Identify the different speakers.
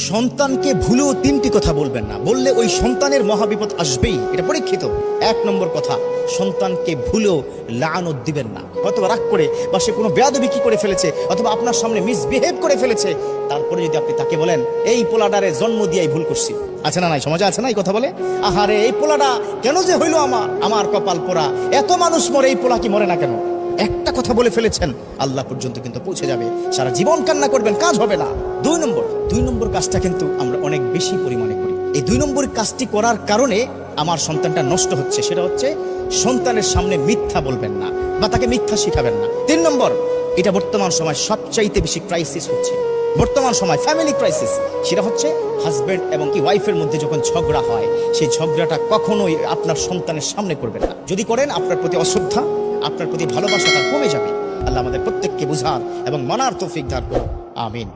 Speaker 1: সন্তানকে ভুলেও তিনটি কথা বলবেন না, বললে ওই সন্তানের মহাবিপদ আসবেই, এটা পরীক্ষিত। এক নম্বর কথা, সন্তানকে ভুলেও লানত দিবেন না। হয়তো রাগ করে বা সে কোনো বেয়াদবি কি করে ফেলেছে, অথবা আপনার সামনে মিসবিহেভ করে ফেলেছে, তারপরে যদি আপনি তাকে বলেন এই পোলাডারে জন্ম দিয়াই ভুল করছি, আছে না নাই, সমাজে আছে না এই কথা বলে, আহারে এই পোলাটা কেন যে হইলো, আমার কপাল পোড়া, এত মানুষ মরে এই পোলা কি মরে না কেন? একটা কথা বলে ফেলেছেন, আল্লাহ পর্যন্ত কিন্তু পৌঁছে যাবে, সারা জীবন কান্না করবেন, কাজ হবে না। দুই নম্বর কাজটা কিন্তু আমরা অনেক বেশি পরিমাণে করি। এই 2 নম্বর কাজটি করার কারণে আমার সন্তানটা নষ্ট হচ্ছে, সেটা হচ্ছে সন্তানের সামনে মিথ্যা বলবেন না বা তাকে মিথ্যা শিখাবেন না। 3 নম্বর, এটা বর্তমান সময় সবচাইতে বেশি ক্রাইসিস হচ্ছে, বর্তমান সময় ফ্যামিলি ক্রাইসিস, সেটা হচ্ছে হাজব্যান্ড এবং কি ওয়াইফের মধ্যে যখন ঝগড়া হয়, সেই ঝগড়াটা কখনোই আপনার সন্তানের সামনে করবেন না। যদি করেন, আপনার প্রতি অশ্রদ্ধা, আপনার প্রতি ভালোবাসাটা কমে যাবে। আল্লাহ আমাদের প্রত্যেককে বুঝার এবং মানার তৌফিক দান করুন, আমিন।